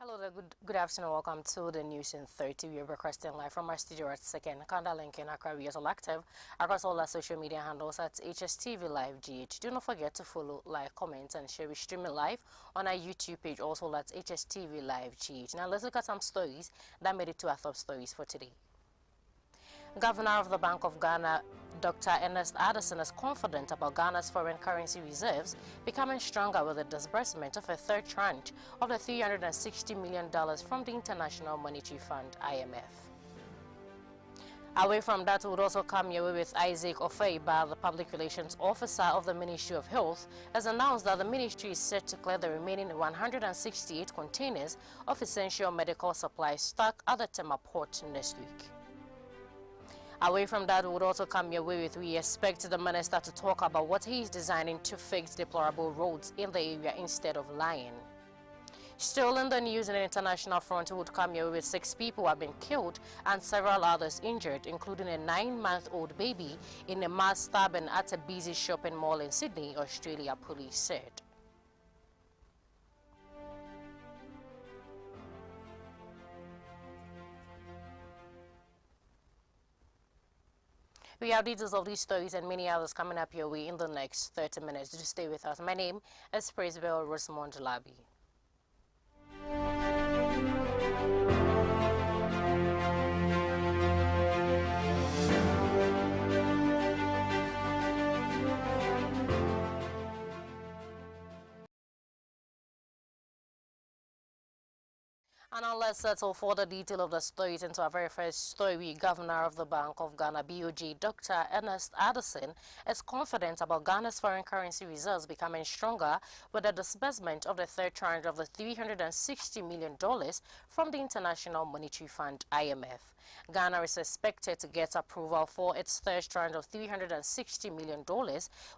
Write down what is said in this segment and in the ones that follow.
Hello there, good afternoon. Welcome to the news in 30. We are broadcasting live from our studio at second Kanda link in Accra. We are all active across all our social media handles at Hstv Live GH. Do not forget to follow, like, comment, and share. We stream it live on our YouTube page, also at Hstv Live GH. Now let's look at some stories that made it to our top stories for today. Governor of the Bank of Ghana, Dr. Ernest Addison, is confident about Ghana's foreign currency reserves becoming stronger with the disbursement of a third tranche of the $360 million from the International Monetary Fund, IMF. Away from that, we would also come your way with Hstv, the Public Relations Officer of the Ministry of Health, has announced that the ministry is set to clear the remaining 168 containers of essential medical supplies stuck at the Tema port next week. Away from that, we would also come your way with we expect the minister to talk about what he is designing to fix deplorable roads in the area instead of lying. Still in the news, in the international front, we would come your way with 6 people have been killed and several others injured, including a 9-month-old baby in a mass stabbing at a busy shopping mall in Sydney, Australia, police said. We have details of these stories and many others coming up your way in the next 30 minutes. Just stay with us. My name is Praisebel Rosamond Labi. And now let's settle for the detail of the stories into our very first story. Governor of the Bank of Ghana, BOG, Dr. Ernest Addison, is confident about Ghana's foreign currency reserves becoming stronger with the disbursement of the third tranche of the $360 million from the International Monetary Fund, IMF. Ghana is expected to get approval for its third tranche of $360 million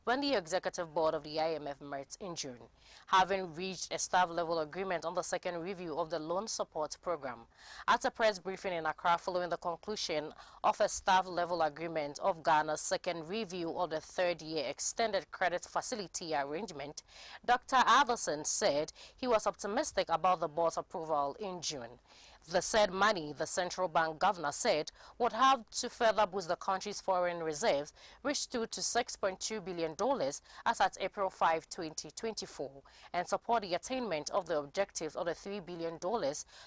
when the executive board of the IMF meets in June, having reached a staff-level agreement on the second review of the loan support program. At a press briefing in Accra following the conclusion of a staff-level agreement of Ghana's second review of the third-year extended credit facility arrangement, Dr. Addison said he was optimistic about the board's approval in June. The said money, the central bank governor said, would have to further boost the country's foreign reserves, which stood to $6.2 billion as at April 5, 2024, and support the attainment of the objectives of the $3 billion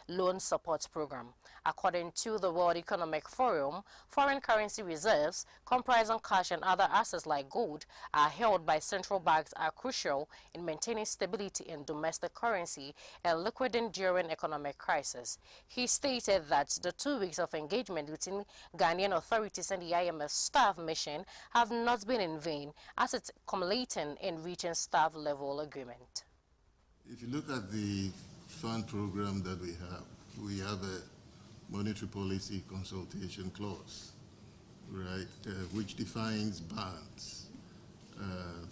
loan support program. According to the World Economic Forum, foreign currency reserves, comprising cash and other assets like gold, are held by central banks are crucial in maintaining stability in domestic currency and liquidating during economic crisis. He stated that the 2 weeks of engagement between Ghanaian authorities and the IMF staff mission have not been in vain, as it's culminating in reaching staff-level agreement. If you look at the fund program that we have a monetary policy consultation clause, right, which defines bands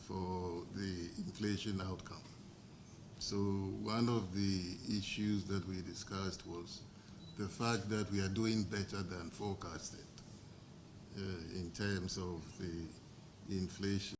for the inflation outcome. So one of the issues that we discussed was the fact that we are doing better than forecasted in terms of the inflation.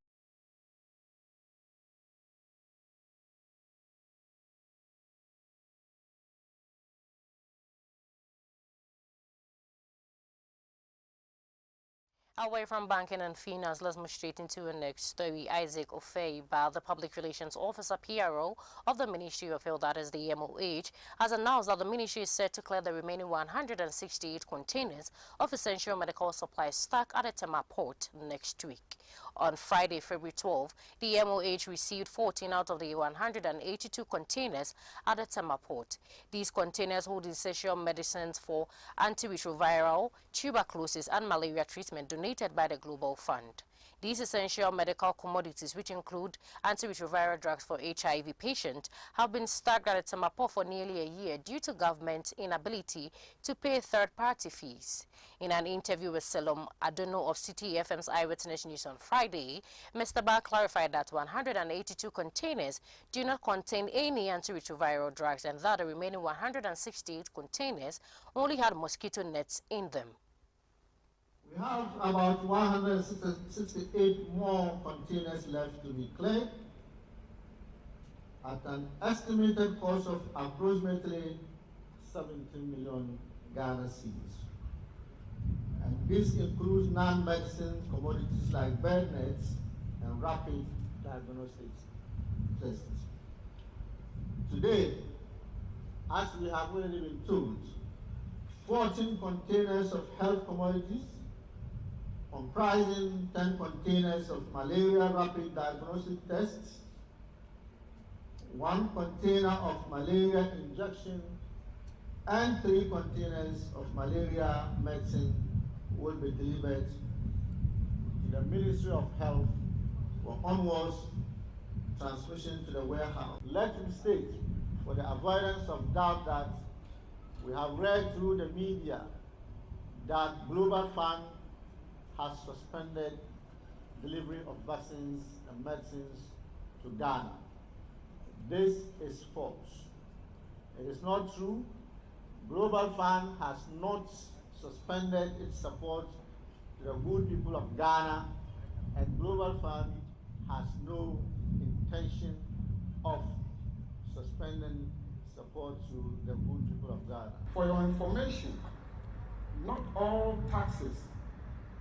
Away from banking and finance, let's move straight into the next story. Hstv, the Public Relations Officer, PRO, of the Ministry of Health, that is the MOH, has announced that the ministry is set to clear the remaining 168 containers of essential medical supplies stuck at the Tema port next week. On Friday, February 12, the MOH received 14 out of the 182 containers at the Tema port. These containers hold essential medicines for antiretroviral, tuberculosis, and malaria treatment donated by the Global Fund. These essential medical commodities, which include antiretroviral drugs for HIV patients, have been stuck at the Tema port for nearly a year due to government inability to pay third-party fees. In an interview with Selom Adono of City FM's Eyewitness News on Friday, Mr. Barr clarified that 182 containers do not contain any antiretroviral drugs and that the remaining 168 containers only had mosquito nets in them. We have about 168 more containers left to be cleared at an estimated cost of approximately 70 million Ghana cedis. And this includes non-medicine commodities like bed nets and rapid diagnostics tests. Today, as we have already been told, 14 containers of health commodities, comprising 10 containers of malaria rapid diagnostic tests, 1 container of malaria injection, and 3 containers of malaria medicine will be delivered to the Ministry of Health for onwards transmission to the warehouse. Let me state, for the avoidance of doubt, that we have read through the media that Global Fund has suspended delivery of vaccines and medicines to Ghana. This is false. It is not true. Global Fund has not suspended its support to the good people of Ghana, and Global Fund has no intention of suspending support to the good people of Ghana. For your information, not all taxes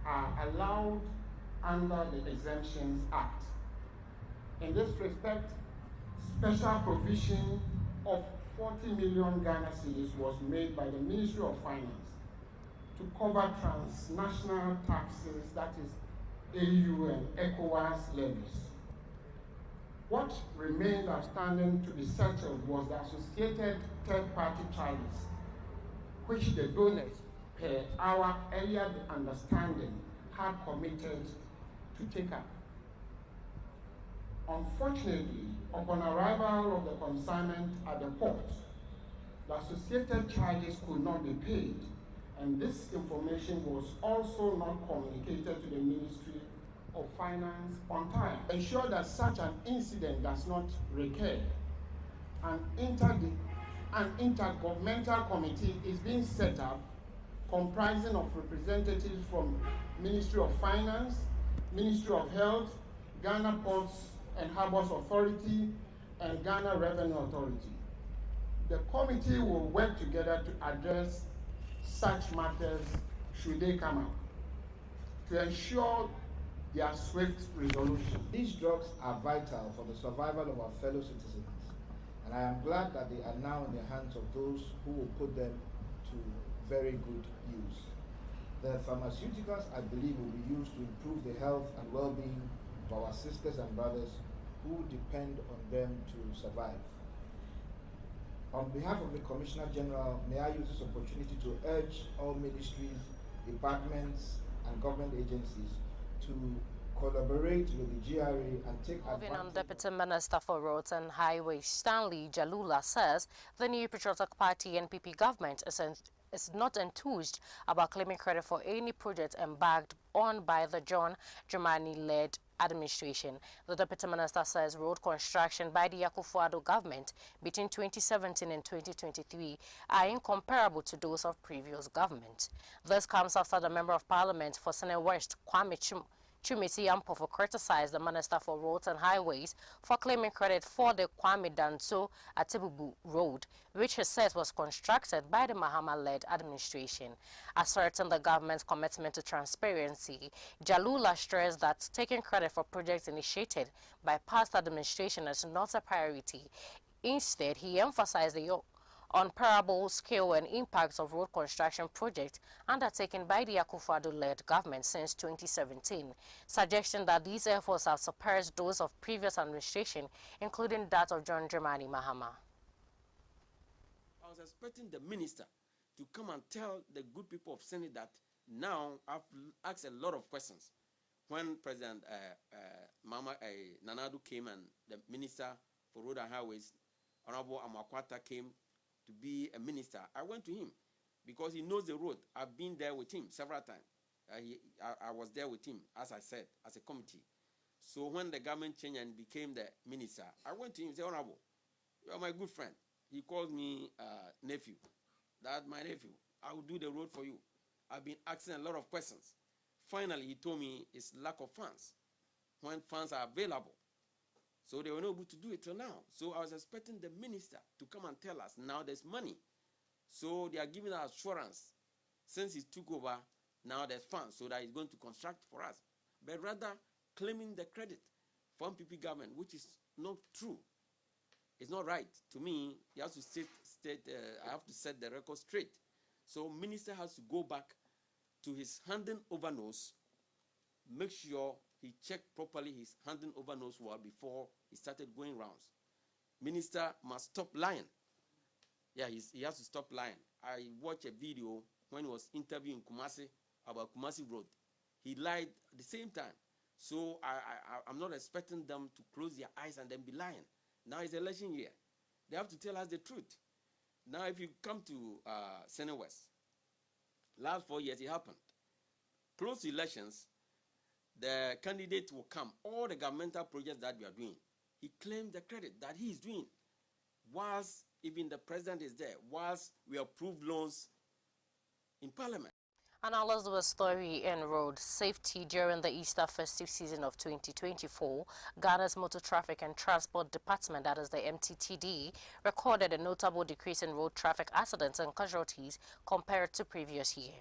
are allowed under the Exemptions Act. In this respect, special provision of 40 million Ghana cedis was made by the Ministry of Finance to cover transnational taxes, that is AU and ECOWAS levies. What remained outstanding to be settled was the associated third-party charges, which the donors, per our earlier understanding, had committed to take up. Unfortunately, upon arrival of the consignment at the port, the associated charges could not be paid, and this information was also not communicated to the Ministry of Finance on time. Ensure that such an incident does not recur. An intergovernmental committee is being set up comprising of representatives from Ministry of Finance, Ministry of Health, Ghana Ports and Harbours Authority, and Ghana Revenue Authority. The committee will work together to address such matters should they come up, to ensure their swift resolution. These drugs are vital for the survival of our fellow citizens, and I am glad that they are now in the hands of those who will put them to very good use. The pharmaceuticals, I believe, will be used to improve the health and well-being of our sisters and brothers who depend on them to survive. On behalf of the Commissioner General, may I use this opportunity to urge all ministries, departments, and government agencies to collaborate with the GRA and take advantage. Moving on, Deputy Minister for Roads and Highways Stanley Jalula says the new Patriotic Party NPP government is not enthused about claiming credit for any project embarked on by the John Dramani-led administration. The Deputy Minister says road construction by the Akufo-Addo government between 2017 and 2023 are incomparable to those of previous government. This comes after the Member of Parliament for Senate West, Kwame Chumisi Ampofo, criticized the Minister for Roads and Highways for claiming credit for the Kwame Danso Atebubu Road, which he says was constructed by the Mahama-led administration. Asserting the government's commitment to transparency, Jalula stressed that taking credit for projects initiated by past administration is not a priority. Instead, he emphasized the unparalleled scale and impacts of road construction projects undertaken by the Akufo-Addo-led government since 2017, suggesting that these efforts have surpassed those of previous administration, including that of John Dramani Mahama. I was expecting the minister to come and tell the good people of Senate that now I've asked a lot of questions. When President Nanadu came and the Minister for Road and Highways, Honorable Amakwata, came to be a minister, I went to him because he knows the road. I've been there with him several times. I was there with him, as I said, as a committee. So when the government changed and became the minister, I went to him and said, Honorable, you are my good friend. He called me nephew. That's my nephew. I will do the road for you. I've been asking a lot of questions. Finally, he told me it's lack of funds, when funds are available. So they were not able to do it till now. So I was expecting the minister to come and tell us now there's money. So they are giving us assurance since he took over, now there's funds so that he's going to construct for us. But rather claiming the credit from PP government, which is not true. It's not right. To me, he has to I have to set the record straight. So minister has to go back to his handing over nose, make sure he checked properly his handing over nose well before he started going rounds. Minister must stop lying. Yeah, he has to stop lying. I watched a video when he was interviewing Kumasi about Kumasi Road. He lied at the same time. So I'm not expecting them to close their eyes and then be lying. Now it's election year. They have to tell us the truth. Now, if you come to Senate West, last 4 years it happened. Close to elections, the candidate will come. All the governmental projects that we are doing, he claimed the credit that he is doing, whilst even the president is there, whilst we approve loans in Parliament. And now let's do a story in road safety. During the Easter festive season of 2024, Ghana's Motor Traffic and Transport Department, that is the MTTD, recorded a notable decrease in road traffic accidents and casualties compared to previous year.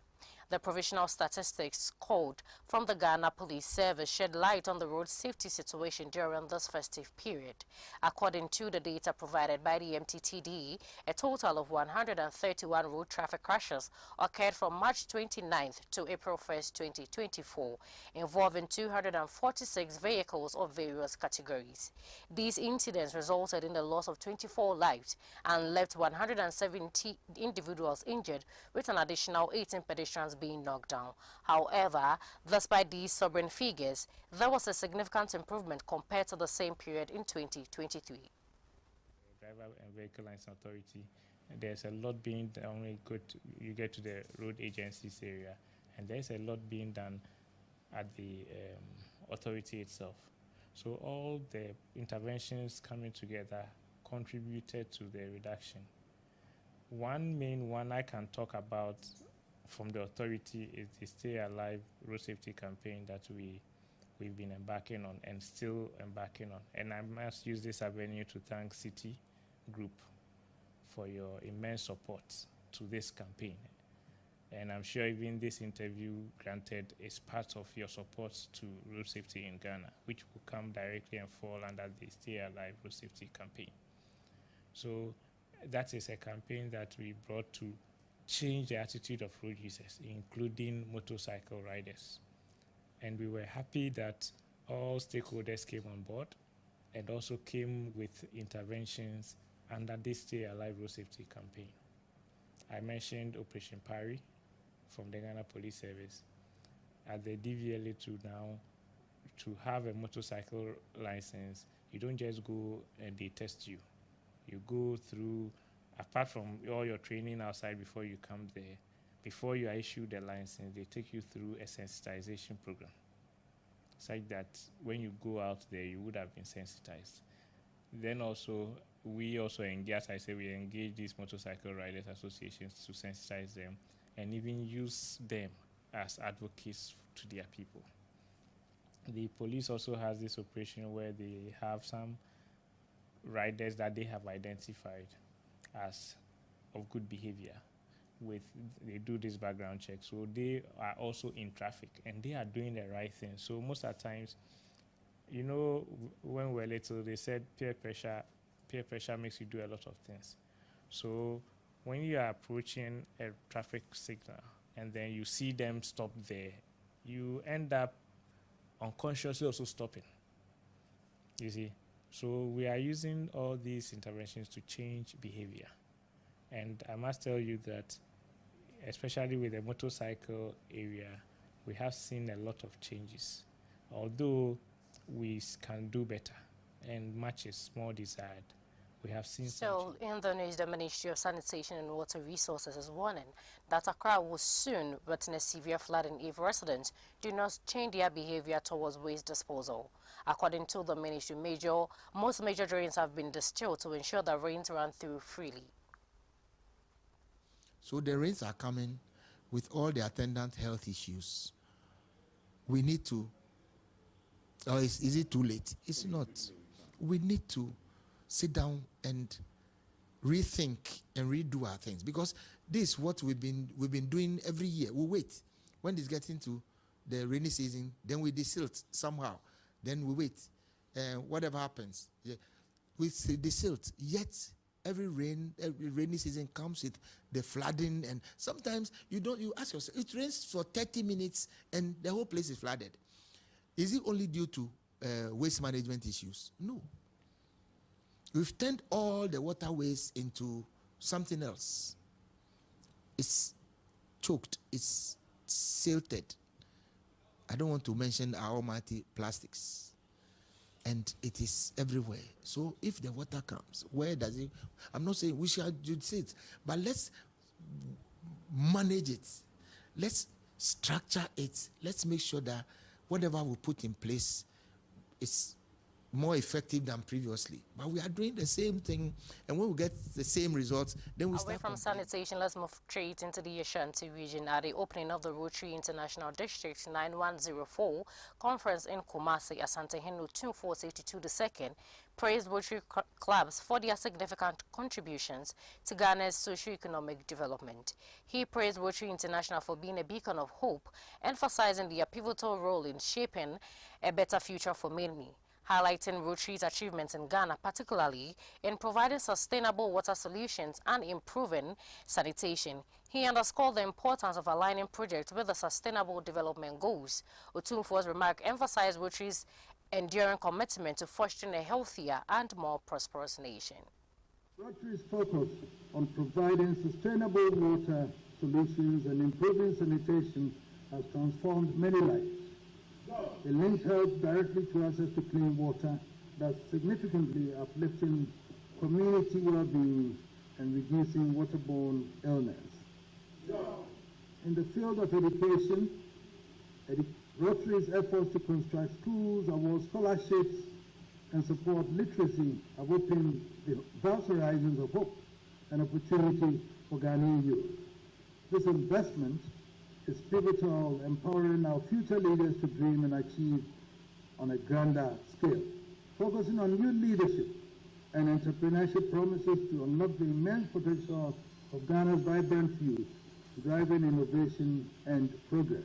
The provisional statistics called from the Ghana Police Service shed light on the road safety situation during this festive period. According to the data provided by the MTTD, a total of 131 road traffic crashes occurred from March 29th to April 1st, 2024, involving 246 vehicles of various categories. These incidents resulted in the loss of 24 lives and left 170 individuals injured, with an additional 18 pedestrians being knocked down. However, despite these sobering figures, there was a significant improvement compared to the same period in 2023. Driver and Vehicle License Authority, there's a lot being done when you get to the road agencies area, and there's a lot being done at the authority itself. So all the interventions coming together contributed to the reduction. One main one I can talk about from the authority is the Stay Alive Road Safety campaign that we've been embarking on and still embarking on. And I must use this avenue to thank City Group for your immense support to this campaign. And I'm sure even this interview granted is part of your support to road safety in Ghana, which will come directly and fall under the Stay Alive Road Safety campaign. So that is a campaign that we brought to change the attitude of road users, including motorcycle riders. And we were happy that all stakeholders came on board and also came with interventions under this Stay Alive Road Safety campaign. I mentioned Operation Pari from the Ghana Police Service. At the DVLA now, to have a motorcycle license, you don't just go and they test you. You go through, apart from all your training outside before you come there, before you are issued the license, they take you through a sensitization program, such that when you go out there, you would have been sensitized. Then also, we also engage, as I say, we engage these motorcycle riders associations to sensitize them and even use them as advocates to their people. The police also has this operation where they have some riders that they have identified as of good behavior. They do this background check, so they are also in traffic and they are doing the right thing. So most of the times, you know, when we're little, they said peer pressure makes you do a lot of things. So when you are approaching a traffic signal and then you see them stop there, you end up unconsciously also stopping, you see. So we are using all these interventions to change behavior. And I must tell you that, especially with the motorcycle area, we have seen a lot of changes, although we can do better and much is more desired. We have seen so in the news, the Ministry of Sanitation and Water Resources is warning that Accra will soon witness severe flooding if residents do not change their behavior towards waste disposal. According to the ministry, most major drains have been distilled to ensure that rains run through freely. So the rains are coming with all the attendant health issues. We need to, or is it too late? It's not. We need to sit down and rethink and redo our things, because this is what we've been doing every year. We wait when it's getting to the rainy season, then we desilt somehow, then we wait, and whatever happens, we desilt. Yet every rainy season comes with the flooding, and sometimes you ask yourself, it rains for 30 minutes and the whole place is flooded. Is it only due to waste management issues? No. We've turned all the waterways into something else. It's choked, it's silted. I don't want to mention our almighty plastics. And it is everywhere. So if the water comes, where does it? I'm not saying we should do it, but let's manage it. Let's structure it. Let's make sure that whatever we put in place is more effective than previously. But we are doing the same thing, and when we get the same results, then we Away from sanitation, let's move straight into the Hstv region. At the opening of the Rotary International District 9104 conference in Kumasi, Asante Henu Tunfo 82 II praised Rotary clubs for their significant contributions to Ghana's socio-economic development. He praised Rotary International for being a beacon of hope, emphasizing their pivotal role in shaping a better future for many, highlighting Rotary's achievements in Ghana, particularly in providing sustainable water solutions and improving sanitation. He underscored the importance of aligning projects with the Sustainable Development Goals. Otumfo's remark emphasized Rotary's enduring commitment to fostering a healthier and more prosperous nation. Rotary's focus on providing sustainable water solutions and improving sanitation has transformed many lives. It links health directly to access to clean water, thus significantly uplifting community well-being and reducing waterborne illness. In the field of education, Rotary's efforts to construct schools, award scholarships, and support literacy have opened the vast horizons of hope and opportunity for Ghanaian youth. This investment is pivotal, empowering our future leaders to dream and achieve on a grander scale. Focusing on youth leadership and entrepreneurship promises to unlock the immense potential of Ghana's vibrant youth, driving innovation and progress.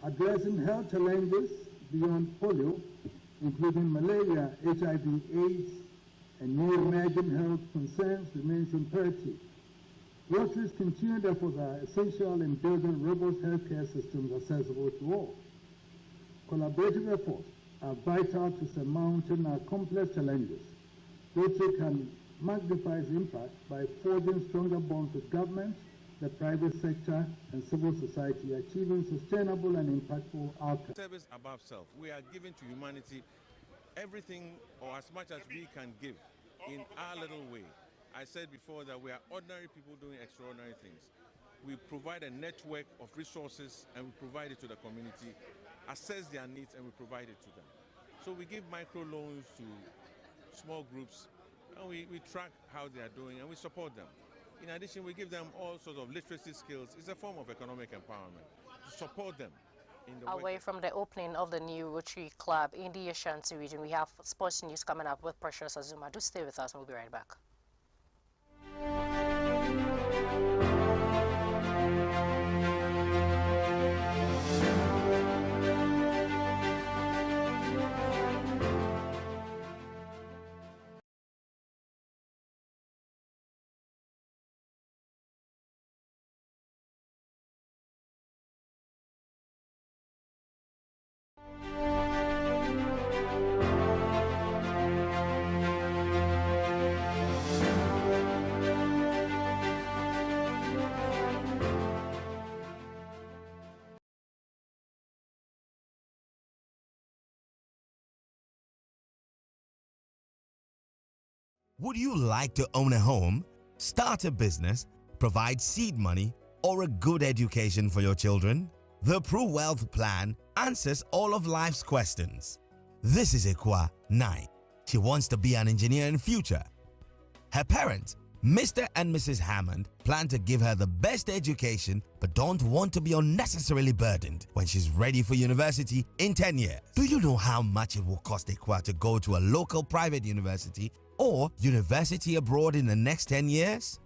Addressing health challenges beyond polio, including malaria, HIV, AIDS, and new emerging health concerns remains imperative. Rotary's continued efforts are essential in building robust healthcare systems accessible to all. Collaborative efforts are vital to surmounting our complex challenges. Rotary can magnify its impact by forging stronger bonds with government, the private sector, and civil society, achieving sustainable and impactful outcomes. Service above self. We are giving to humanity everything or as much as we can give in our little way. I said before that we are ordinary people doing extraordinary things. We provide a network of resources and we provide it to the community, assess their needs, and we provide it to them. So we give micro loans to small groups, and we track how they are doing, and we support them. In addition, we give them all sorts of literacy skills. It's a form of economic empowerment to support them. Away from the opening of the new Rotary Club in the Ashanti region, we have sports news coming up with Precious Azuma. Do stay with us and we'll be right back. Would you like to own a home, start a business, provide seed money, or a good education for your children? The Pro Wealth Plan answers all of life's questions. This is Ekwa 9. She wants to be an engineer in future. Her parents, Mr. and Mrs. Hammond, plan to give her the best education but don't want to be unnecessarily burdened when she's ready for university in 10 years. Do you know how much it will cost Ekwa to go to a local private university or university abroad in the next 10 years?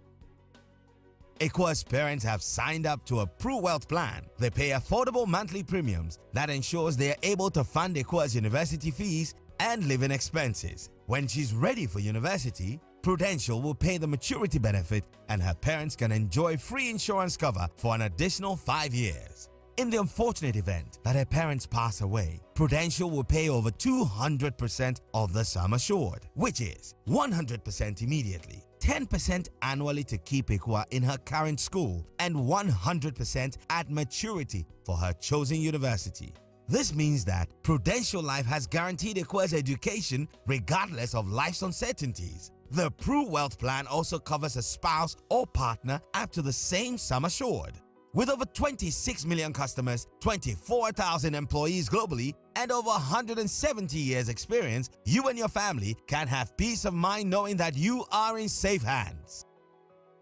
Equa's parents have signed up to a PruWealth plan. They pay affordable monthly premiums that ensures they are able to fund Equa's university fees and living expenses. When she's ready for university, Prudential will pay the maturity benefit and her parents can enjoy free insurance cover for an additional 5 years. In the unfortunate event that her parents pass away, Prudential will pay over 200% of the sum assured, which is 100% immediately, 10% annually to keep Ikwa in her current school, and 100% at maturity for her chosen university. This means that Prudential Life has guaranteed Ikwa's education regardless of life's uncertainties. The PruWealth plan also covers a spouse or partner up to the same sum assured. With over 26 million customers, 24,000 employees globally, and over 170 years experience, you and your family can have peace of mind knowing that you are in safe hands.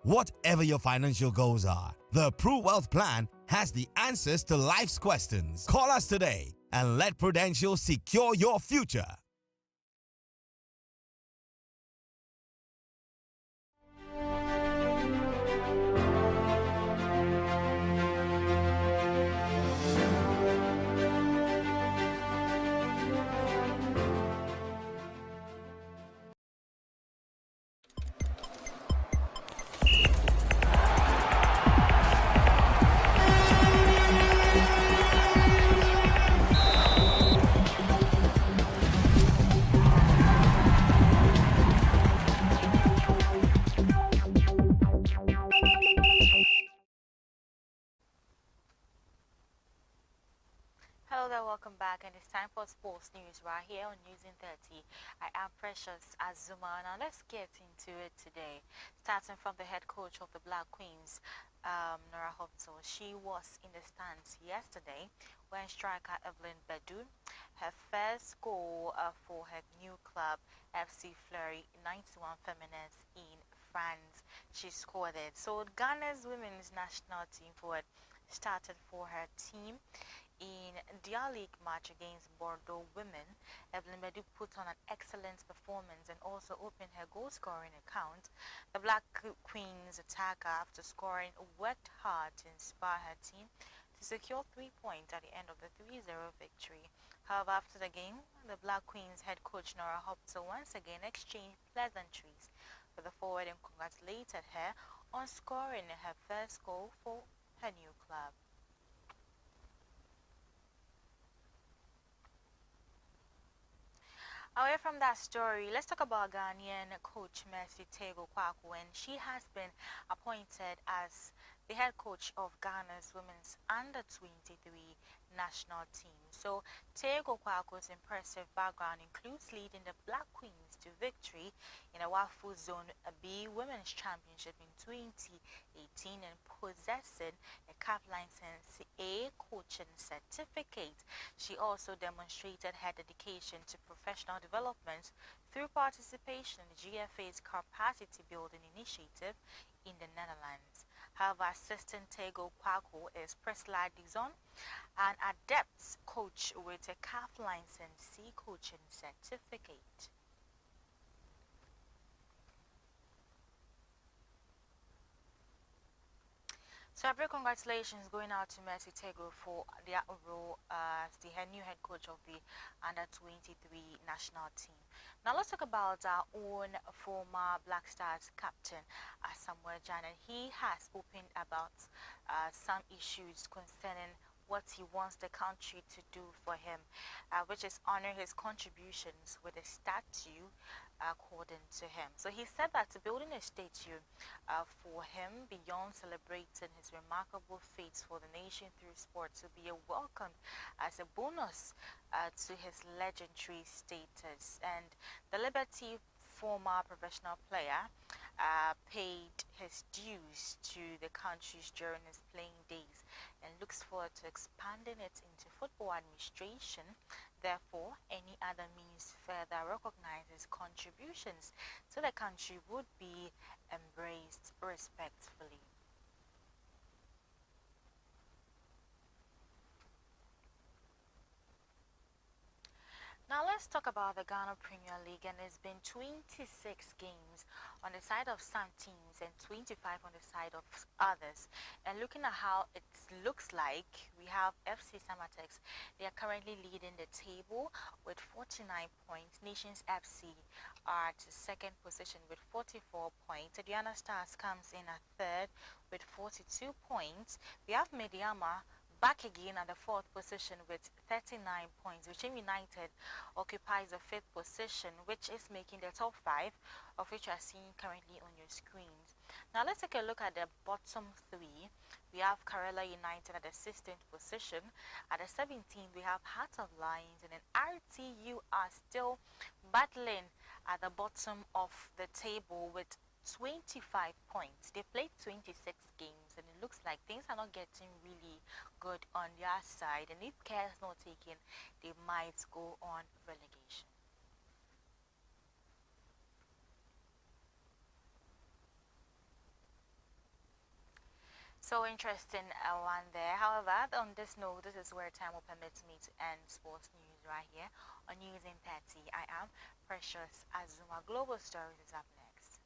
Whatever your financial goals are, the PruWealth plan has the answers to life's questions. Call us today and let Prudential secure your future. Hello there, welcome back, and it's time for sports news right here on News in 30. I am Precious Azuma. Now let's get into it today. Starting from the head coach of the Black Queens, Nora Hopso. She was in the stands yesterday when striker Evelyn Bedu, her first goal for her new club, FC Fleury 91 Feminines in France. She scored it. So Ghana's women's national team forward started for her team. In their league match against Bordeaux women, Evelyn Bedu put on an excellent performance and also opened her goal-scoring account. The Black Queens attacker, after scoring, worked hard to inspire her team to secure 3 points at the end of the 3-0 victory. However, after the game, the Black Queens head coach Nora Hopso once again exchanged pleasantries with the forward and congratulated her on scoring her first goal for her new club. Away from that story, let's talk about Ghanaian coach Mercy Tego Kwaku, and she has been appointed as the head coach of Ghana's women's under-23 national team. So Tego Kwaku's impressive background includes leading the Black Queens to victory in a WAFU Zone B Women's Championship in 2018 and possessing a CAF License A coaching certificate. She also demonstrated her dedication to professional development through participation in the GFA's capacity building initiative in the Netherlands. However, assistant Tego Kwaku is Priscilla Dizon, an adept coach with a CAF License C coaching certificate. So a big congratulations going out to Mercy Tego for their role as the new head coach of the under-23 national team. Now let's talk about our own former Black Stars captain, Samuel Jan, and he has opened about some issues concerning what he wants the country to do for him, which is honor his contributions with a statue according to him. So he said that building a statue for him beyond celebrating his remarkable feats for the nation through sports will be a welcome as a bonus to his legendary status. And the Liberty former professional player paid his dues to the countries during his playing days and looks forward to expanding it into football administration. Therefore, any other means further recognizes contributions to the country would be embraced respectfully. Now let's talk about the Ghana Premier League, and it's been 26 games on the side of some teams and 25 on the side of others. And looking at how it looks like, we have FC Samatex. They are currently leading the table with 49 points. Nations FC are at second position with 44 points. Aduana Stars comes in at third with 42 points. We have Mediama back again at the fourth position with 39 points. Wichem United occupies the fifth position, which is making the top five, of which you are seeing currently on your screens. Now let's take a look at the bottom three. We have Karela United at the 16th position. At the 17th, we have Heart of Lions, and then RTU are still battling at the bottom of the table with 25 points. They played 26 games, and it looks like things are not getting really good on their side. And if care is not taken, they might go on relegation. So interesting one there. However, on this note, this is where time will permit me to end sports news right here on News in 30. I am Precious Azuma. Global Stories is up next.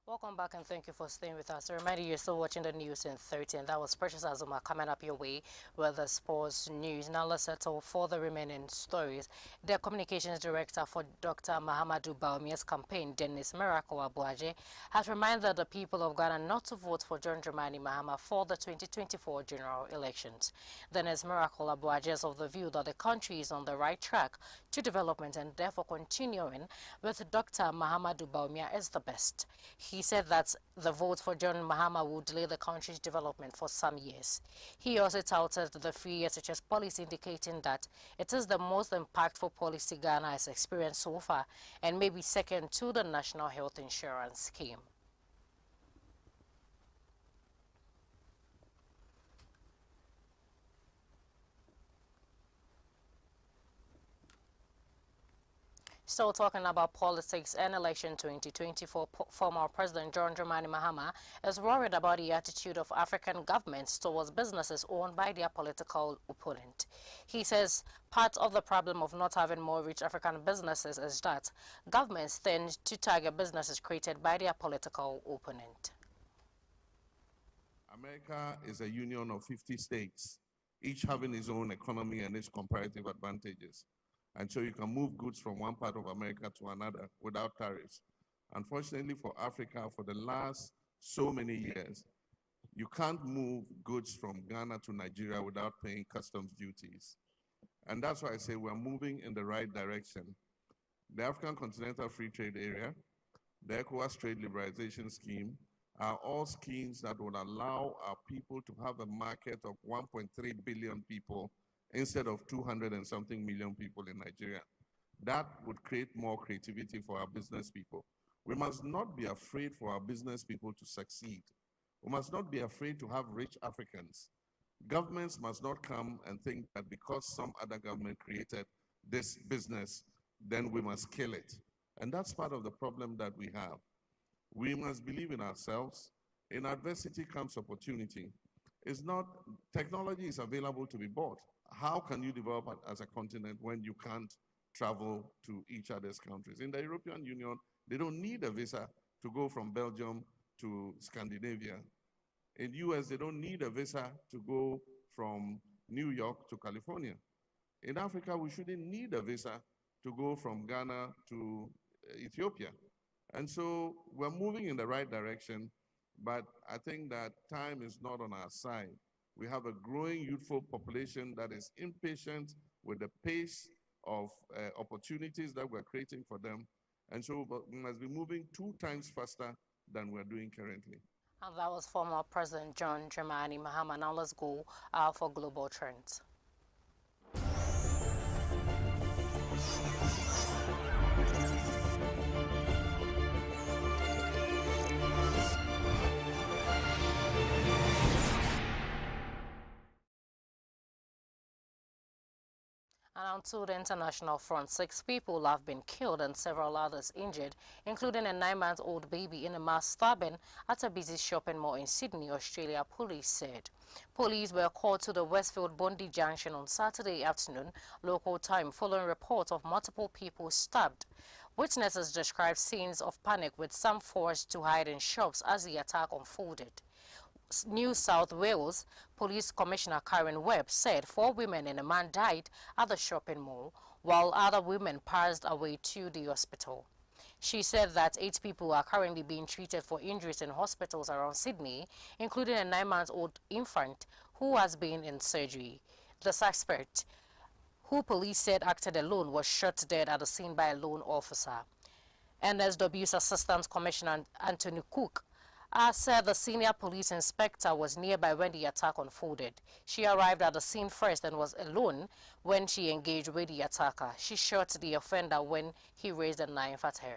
Welcome back and thank you for staying with us. A reminder, you're still watching the news in 30, and that was Precious Azuma coming up your way with the sports news. Now let's settle for the remaining stories. The communications director for Dr. Mahamadou Bawumia's campaign, Dennis Miracle Abuaje, has reminded the people of Ghana not to vote for John Dramani Mahama for the 2024 general elections. Dennis Miracle Abuaje is of the view that the country is on the right track to development, and therefore continuing with Dr. Mahamadou Bawumia is the best. He said that the vote for John Mahama will delay the country's development for some years. He also touted the free SHS policy, indicating that it is the most impactful policy Ghana has experienced so far and may be second to the National Health Insurance Scheme. Still talking about politics and election 2024, former President John Dramani Mahama is worried about the attitude of African governments towards businesses owned by their political opponent. He says part of the problem of not having more rich African businesses is that governments tend to target businesses created by their political opponent. America is a union of 50 states, each having its own economy and its comparative advantages. And so you can move goods from one part of America to another without tariffs. Unfortunately for Africa, for the last so many years, you can't move goods from Ghana to Nigeria without paying customs duties. And that's why I say we're moving in the right direction. The African Continental Free Trade Area, the ECOWAS Trade Liberalization Scheme, are all schemes that will allow our people to have a market of 1.3 billion people instead of 200 and something million people in Nigeria. That would create more creativity for our business people. We must not be afraid for our business people to succeed. We must not be afraid to have rich Africans. Governments must not come and think that because some other government created this business, then we must kill it. And that's part of the problem that we have. We must believe in ourselves. In adversity comes opportunity. It's not, technology is available to be bought. How can you develop as a continent when you can't travel to each other's countries? In the European Union, they don't need a visa to go from Belgium to Scandinavia. In the US, they don't need a visa to go from New York to California. In Africa, we shouldn't need a visa to go from Ghana to Ethiopia. And so we're moving in the right direction, but I think that time is not on our side. We have a growing youthful population that is impatient with the pace of opportunities that we're creating for them. And so we must be moving 2 times faster than we're doing currently. And that was former President John Dramani Mahama. Now let's go for global trends. And onto the international front, 6 people have been killed and several others injured, including a 9-month-old baby in a mass stabbing at a busy shopping mall in Sydney, Australia, police said. Police were called to the Westfield Bondi Junction on Saturday afternoon, local time, following reports of multiple people stabbed. Witnesses described scenes of panic with some forced to hide in shops as the attack unfolded. New South Wales Police Commissioner Karen Webb said 4 women and a man died at the shopping mall, while other women passed away to the hospital. She said that 8 people are currently being treated for injuries in hospitals around Sydney, including a 9-month-old infant who has been in surgery. The suspect, who police said acted alone, was shot dead at the scene by a lone officer. NSW's Assistant Commissioner Anthony Cook said the senior police inspector was nearby when the attack unfolded. She arrived at the scene first and was alone when she engaged with the attacker. She shot the offender when he raised a knife at her.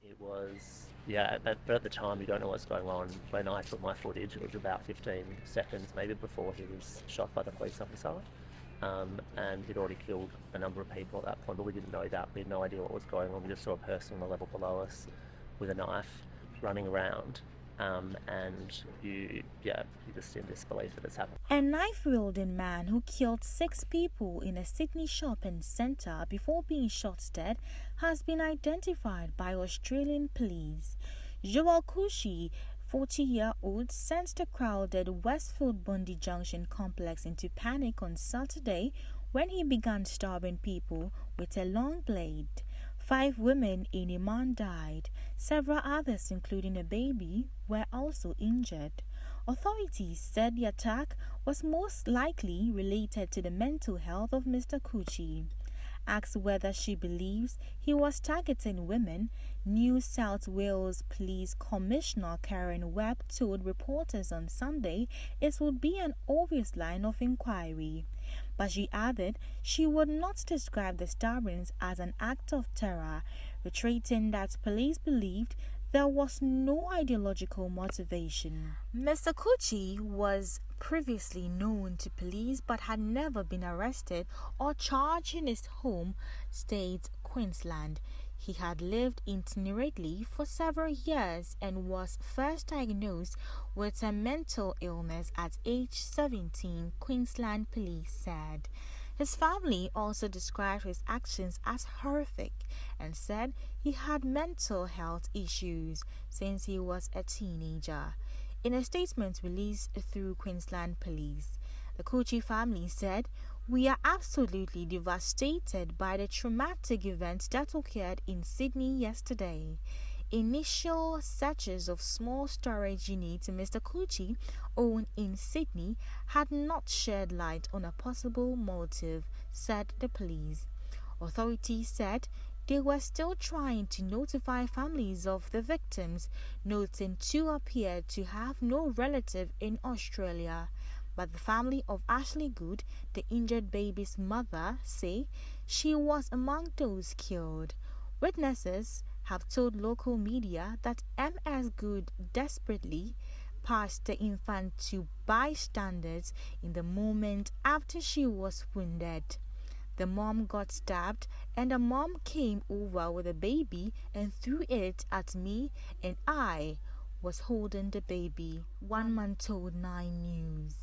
It was, at the time you don't know what's going on. When I took my footage, it was about 15 seconds maybe before he was shot by the police officer. And he'd already killed a number of people at that point, but we didn't know that. We had no idea what was going on. We just saw a person on the level below us with a knife running around. And you just in disbelief that it's happened. A knife-wielding man who killed 6 people in a Sydney shopping centre before being shot dead has been identified by Australian police. Joel Cushy, 40-year-old, sent the crowded Westfield Bondi Junction complex into panic on Saturday when he began stabbing people with a long blade. 5 women and a man died. Several others, including a baby, were also injured. Authorities said the attack was most likely related to the mental health of Mr. Coochie. Asked whether she believes he was targeting women, New South Wales Police Commissioner Karen Webb told reporters on Sunday it would be an obvious line of inquiry. But she added she would not describe the stabbings as an act of terror, reiterating that police believed there was no ideological motivation. Mr. Coochie was previously known to police but had never been arrested or charged in his home state, Queensland. He had lived itinerantly for several years and was first diagnosed with a mental illness at age 17, Queensland police said. His family also described his actions as horrific and said he had mental health issues since he was a teenager. In a statement released through Queensland Police, the Coochie family said, "We are absolutely devastated by the traumatic event that occurred in Sydney yesterday. Initial searches of small storage units Mr. Coochie owned in Sydney had not shed light on a possible motive," said the police. Authorities said they were still trying to notify families of the victims, noting 2 appeared to have no relative in Australia. But the family of Ashley Good, the injured baby's mother, say she was among those killed. Witnesses have told local media that MS Good desperately passed the infant to bystanders in the moment after she was wounded. The mom got stabbed and the mom came over with a baby and threw it at me and I was holding the baby, one man told 9 News.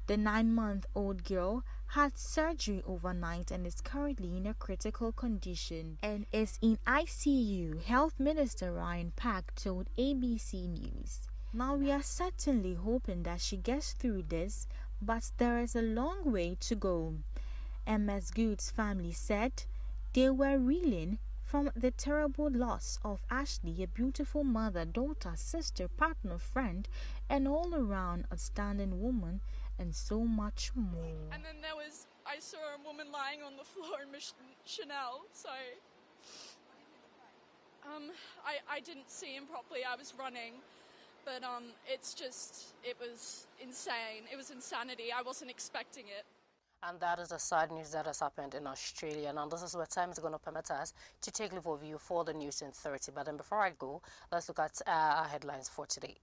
The 9-month-old girl had surgery overnight and is currently in a critical condition and is in ICU, Health Minister Ryan Pack told ABC News. Now we are certainly hoping that she gets through this, but there is a long way to go. MS Good's family said they were reeling from the terrible loss of Ashley, a beautiful mother, daughter, sister, partner, friend, and all-around outstanding woman and so much more. And then I saw a woman lying on the floor in Chanel, so I didn't see him properly. I was running, but it was insane. It was insanity. I wasn't expecting it. And that is the sad news that has happened in Australia. Now, this is where time is going to permit us to take a look overview for the news in 30. But then before I go, let's look at our headlines for today.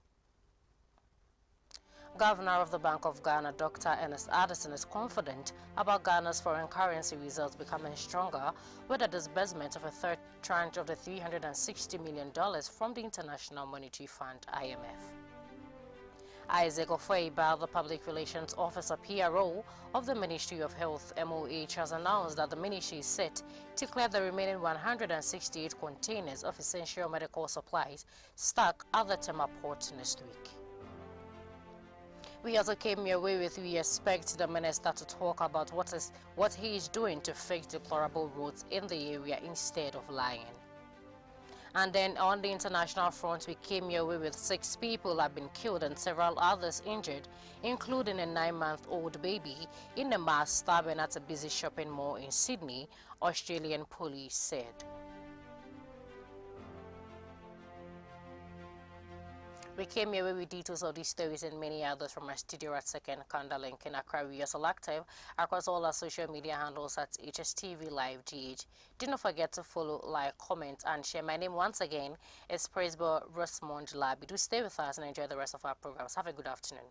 Governor of the Bank of Ghana, Dr. Ernest Addison, is confident about Ghana's foreign currency reserves becoming stronger with the disbursement of a third tranche of the $360 million from the International Monetary Fund, IMF. Isaac Ofeiba, the Public Relations Officer PRO of the Ministry of Health MOH, has announced that the ministry is set to clear the remaining 168 containers of essential medical supplies stuck at the Tema port next week. We also came your way with we expect the minister to talk about what he is doing to fix deplorable roads in the area instead of lying. And then on the international front, we came your way with 6 people have been killed and several others injured, including a 9-month-old baby, in a mass stabbing at a busy shopping mall in Sydney, Australian police said. We came your way with details of these stories and many others from our studio at Second Kandalink in Accra. We are also active across all our social media handles at Hstv Live GH. Do not forget to follow, like, comment, and share. My name once again is Praisebo Rosamond Labi. Do stay with us and enjoy the rest of our programs. Have a good afternoon.